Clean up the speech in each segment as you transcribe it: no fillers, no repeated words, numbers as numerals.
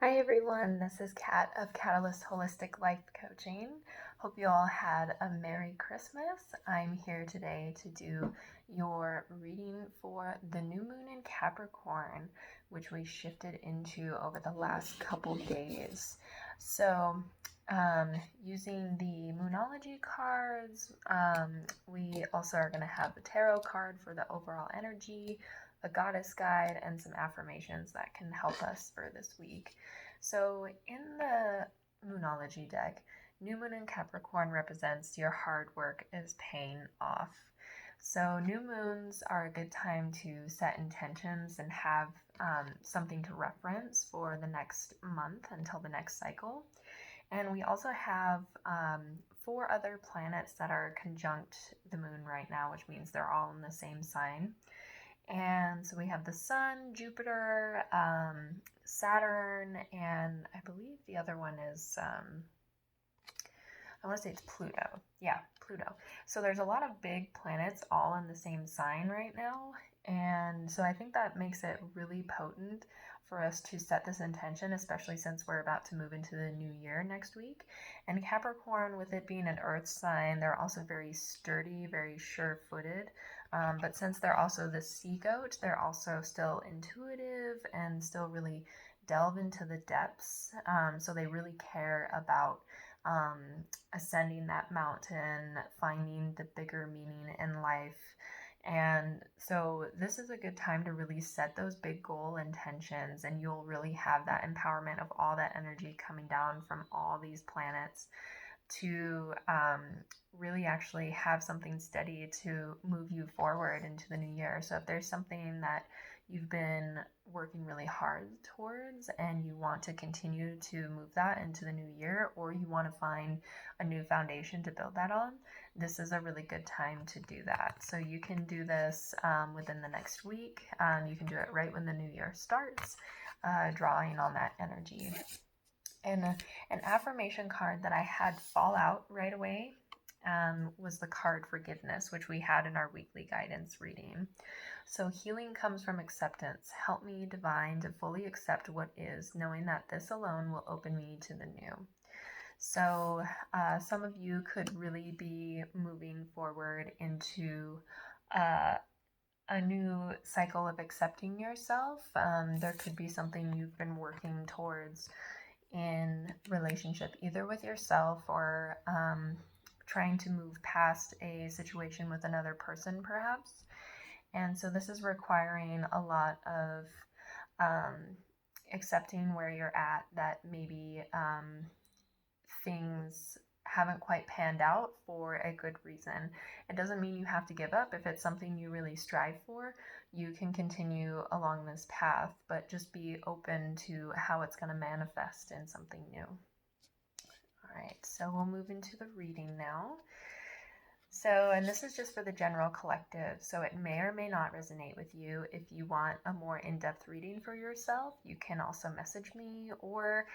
Hi everyone, this is Kat of Catalyst Holistic Life Coaching. Hope you all had a Merry Christmas. I'm here today to do your reading for the new moon in Capricorn, which we shifted into over the last couple days. So, using the Moonology cards, we also are going to have the tarot card for the overall energy, a goddess guide, and some affirmations that can help us for this week. So, in the Moonology deck, new moon in Capricorn represents your hard work is paying off. So, new moons are a good time to set intentions and have something to reference for the next month until the next cycle. And we also have 4 other planets that are conjunct the moon right now, which means they're all in the same sign. And so we have the Sun, Jupiter, Saturn, and I believe the other one is, I want to say it's Pluto. Yeah, Pluto. So there's a lot of big planets all in the same sign right now. And so I think that makes it really potent for us to set this intention, especially since we're about to move into the new year next week. And Capricorn, with it being an earth sign, they're also very sturdy, very sure-footed. But since they're also the sea goat, they're also still intuitive and still really delve into the depths. So they really care about ascending that mountain, finding the bigger meaning in life. And so this is a good time to really set those big goal intentions, and you'll really have that empowerment of all that energy coming down from all these planets to really actually have something steady to move you forward into the new year. So if there's something that you've been working really hard towards and you want to continue to move that into the new year, or you want to find a new foundation to build that on, this is a really good time to do that. So you can do this within the next week. You can do it right when the new year starts, drawing on that energy. And an affirmation card that I had fall out right away was the card Forgiveness, which we had in our weekly guidance reading. So healing comes from acceptance. Help me, divine, to fully accept what is, knowing that this alone will open me to the new. So some of you could really be moving forward into a new cycle of accepting yourself. There could be something you've been working towards in relationship, either with yourself or trying to move past a situation with another person, perhaps. And so this is requiring a lot of accepting where you're at, that maybe things haven't quite panned out for a good reason. It doesn't mean you have to give up. If it's something you really strive for, you can continue along this path, but just be open to how it's going to manifest in something new. All right, so we'll move into the reading now. So, and this is just for the general collective, so it may or may not resonate with you. If you want a more in-depth reading for yourself, you can also message me, or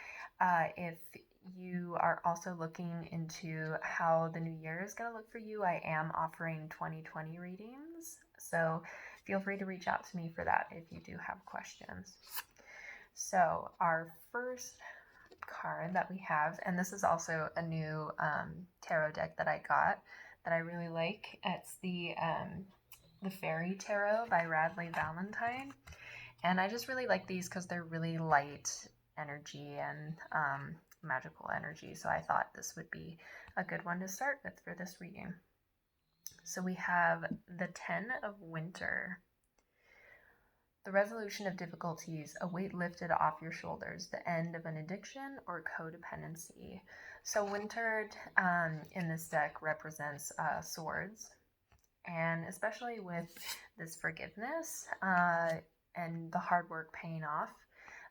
if you are also looking into how the new year is going to look for you, I am offering 2020 readings, so feel free to reach out to me for that if you do have questions. So our first card that we have, and this is also a new tarot deck that I got that I really like. It's the Fairy Tarot by Radleigh Valentine, and I just really like these because they're really light energy and magical energy, so I thought this would be a good one to start with for this reading. So we have the 10 of Winter. The resolution of difficulties, a weight lifted off your shoulders, the end of an addiction or codependency. So Winter in this deck represents swords, and especially with this forgiveness and the hard work paying off,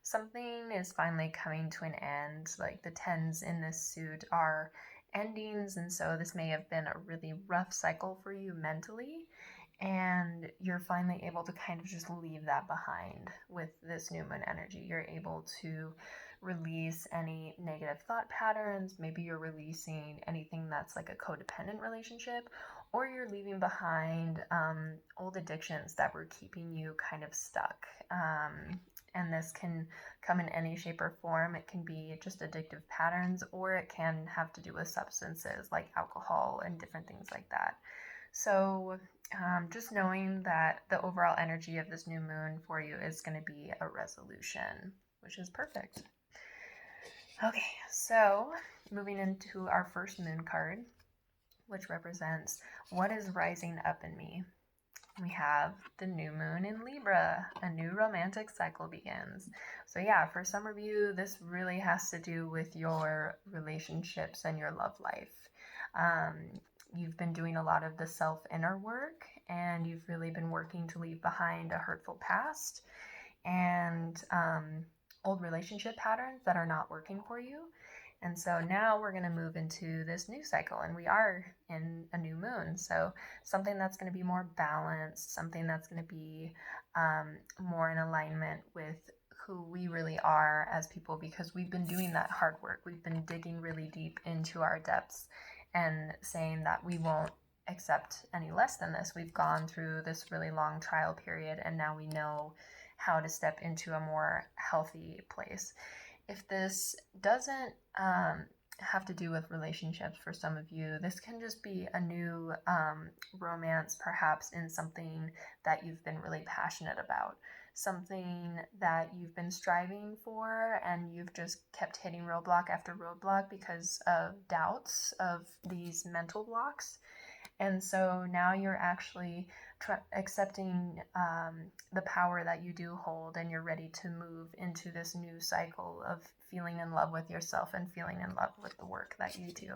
something is finally coming to an end. Like the 10s in this suit are endings, and so this may have been a really rough cycle for you mentally, and you're finally able to kind of just leave that behind with this new moon energy. You're able to release any negative thought patterns. Maybe you're releasing anything that's like a codependent relationship, or you're leaving behind old addictions that were keeping you kind of stuck. And this can come in any shape or form. It can be just addictive patterns, or it can have to do with substances like alcohol and different things like that. So just knowing that the overall energy of this new moon for you is going to be a resolution, which is perfect. Okay, so moving into our first moon card, which represents what is rising up in me. We have the new moon in Libra, a new romantic cycle begins. So yeah, for some of you, this really has to do with your relationships and your love life. You've been doing a lot of the self-inner work, and you've really been working to leave behind a hurtful past and old relationship patterns that are not working for you. And so now we're going to move into this new cycle, and we are in a new moon. So something that's going to be more balanced, something that's going to be more in alignment with who we really are as people, because we've been doing that hard work. We've been digging really deep into our depths and saying that we won't accept any less than this. We've gone through this really long trial period, and now we know how to step into a more healthy place. If this doesn't have to do with relationships for some of you, this can just be a new romance, perhaps in something that you've been really passionate about, something that you've been striving for, and you've just kept hitting roadblock after roadblock because of doubts of these mental blocks. And so now you're actually accepting the power that you do hold, and you're ready to move into this new cycle of feeling in love with yourself and feeling in love with the work that you do.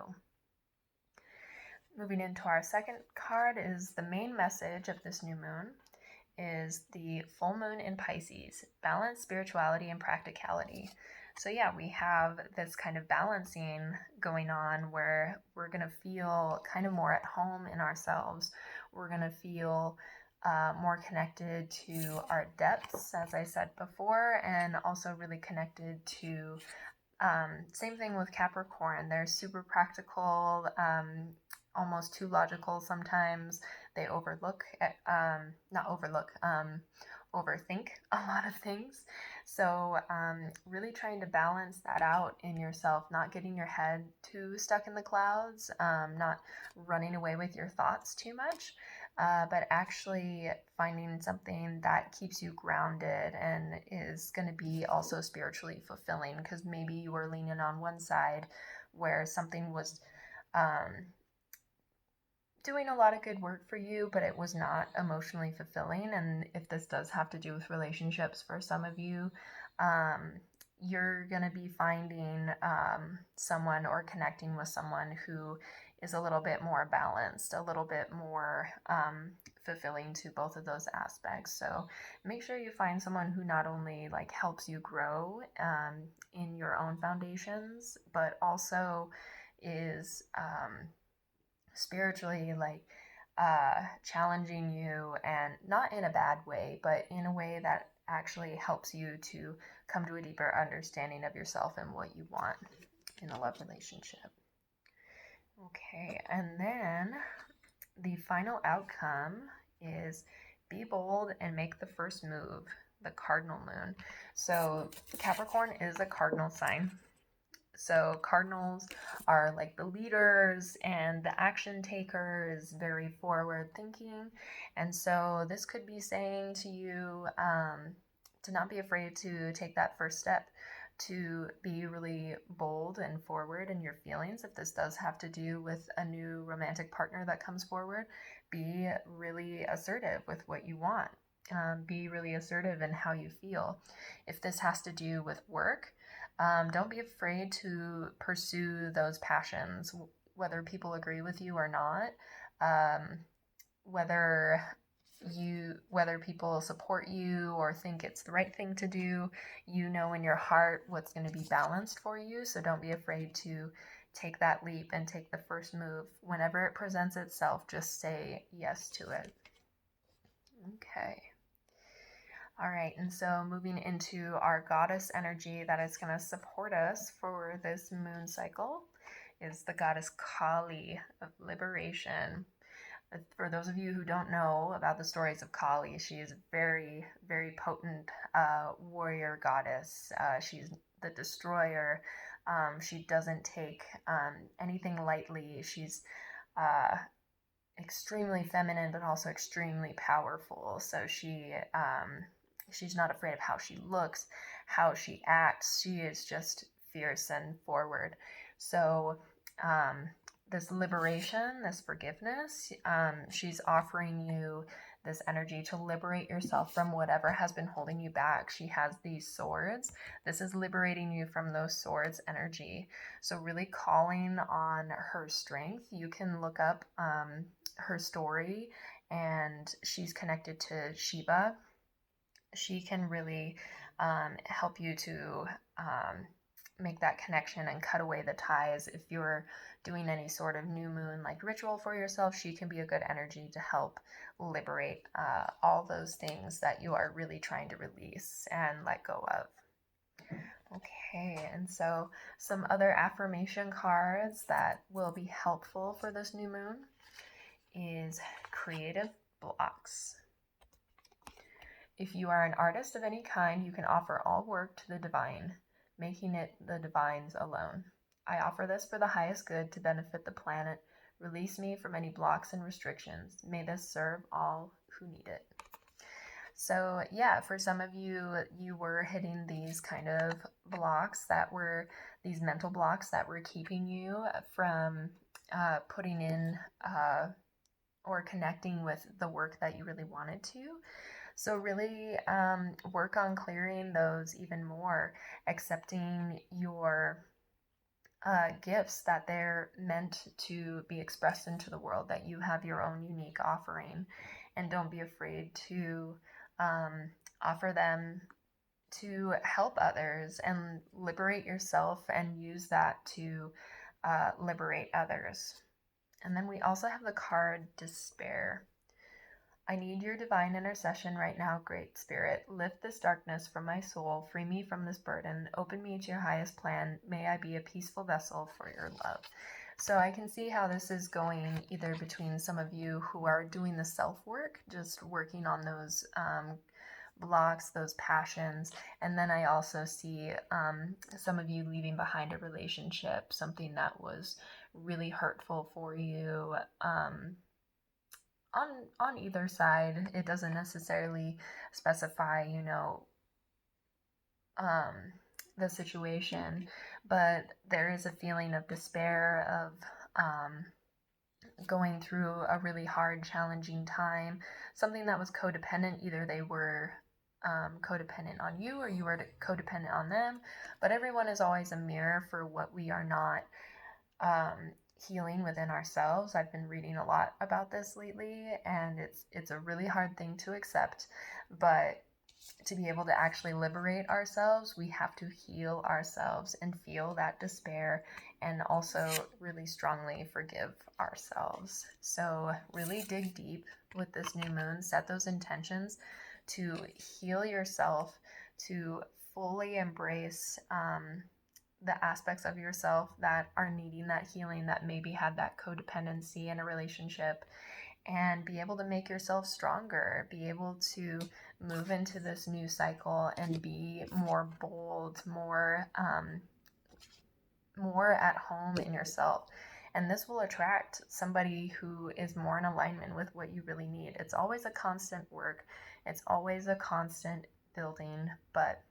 Moving into our second card is the main message of this new moon is the full moon in Pisces, balance, spirituality, and practicality. So yeah, we have this kind of balancing going on where we're going to feel kind of more at home in ourselves. We're going to feel more connected to our depths, as I said before, and also really connected to, same thing with Capricorn. They're super practical, almost too logical sometimes. They overthink a lot of things. So really trying to balance that out in yourself, not getting your head too stuck in the clouds, not running away with your thoughts too much, but actually finding something that keeps you grounded and is going to be also spiritually fulfilling, because maybe you were leaning on one side where something was doing a lot of good work for you, but it was not emotionally fulfilling. And if this does have to do with relationships for some of you, you're going to be finding someone or connecting with someone who is a little bit more balanced, a little bit more fulfilling to both of those aspects. So make sure you find someone who not only like helps you grow in your own foundations, but also is spiritually like challenging you, and not in a bad way, but in a way that actually helps you to come to a deeper understanding of yourself and what you want in a love relationship. Okay, and then the final outcome is be bold and make the first move, the cardinal moon. So Capricorn is a cardinal sign. So cardinals are like the leaders and the action takers, very forward thinking. And so this could be saying to you to not be afraid to take that first step, to be really bold and forward in your feelings. If this does have to do with a new romantic partner that comes forward, be really assertive with what you want. Be really assertive in how you feel. If this has to do with work, don't be afraid to pursue those passions, whether people agree with you or not, whether people support you or think it's the right thing to do. You know in your heart what's going to be balanced for you, so don't be afraid to take that leap and take the first move. Whenever it presents itself, just say yes to it. Okay. All right, and so moving into our goddess energy that is going to support us for this moon cycle is the goddess Kali of liberation. For those of you who don't know about the stories of Kali, she is a very, very potent warrior goddess. She's the destroyer. She doesn't take anything lightly. She's uh, extremely feminine, but also extremely powerful. So she's not afraid of how she looks, how she acts. She is just fierce and forward. So this liberation, this forgiveness, she's offering you this energy to liberate yourself from whatever has been holding you back. She has these swords. This is liberating you from those swords energy. So really calling on her strength. You can look up her story, and she's connected to Shiva. She can really help you to make that connection and cut away the ties. If you're doing any sort of new moon like ritual for yourself, she can be a good energy to help liberate all those things that you are really trying to release and let go of. Okay, and so some other affirmation cards that will be helpful for this new moon is creative blocks. If you are an artist of any kind, you can offer all work to the divine, making it the divine's alone. I offer this for the highest good to benefit the planet. Release me from any blocks and restrictions. May this serve all who need it. So yeah, for some of you, you were hitting these kind of blocks that were these mental blocks that were keeping you from putting in or connecting with the work that you really wanted to. So really work on clearing those even more, accepting your gifts, that they're meant to be expressed into the world, that you have your own unique offering, and don't be afraid to offer them to help others and liberate yourself and use that to liberate others. And then we also have the card Despair. I need your divine intercession right now, Great Spirit. Lift this darkness from my soul. Free me from this burden. Open me to your highest plan. May I be a peaceful vessel for your love. So I can see how this is going either between some of you who are doing the self-work, just working on those blocks, those passions. And then I also see some of you leaving behind a relationship, something that was really hurtful for you. On either side, it doesn't necessarily specify, the situation, but there is a feeling of despair, of going through a really hard, challenging time, something that was codependent. Either they were codependent on you or you were codependent on them, but everyone is always a mirror for what we are not healing within ourselves. I've been reading a lot about this lately, and it's a really hard thing to accept, but to be able to actually liberate ourselves, we have to heal ourselves and feel that despair, and also really strongly forgive ourselves. So really dig deep with this new moon, set those intentions to heal yourself, to fully embrace the aspects of yourself that are needing that healing, that maybe had that codependency in a relationship, and be able to make yourself stronger, be able to move into this new cycle and be more bold, more at home in yourself. And this will attract somebody who is more in alignment with what you really need. It's always a constant work. It's always a constant building, but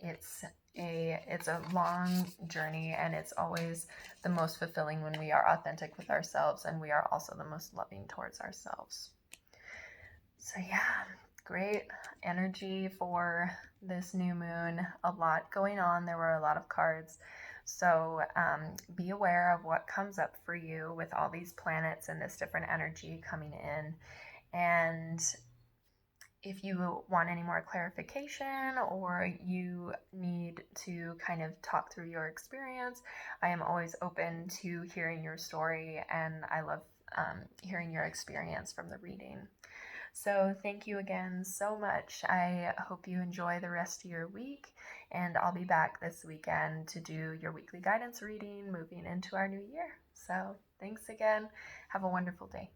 it's a long journey, and it's always the most fulfilling when we are authentic with ourselves, and we are also the most loving towards ourselves. So yeah, great energy for this new moon. A lot going on. There were a lot of cards. So be aware of what comes up for you with all these planets and this different energy coming in. And if you want any more clarification, or you need to kind of talk through your experience, I am always open to hearing your story, and I love hearing your experience from the reading. So thank you again so much. I hope you enjoy the rest of your week, and I'll be back this weekend to do your weekly guidance reading moving into our new year. So thanks again. Have a wonderful day.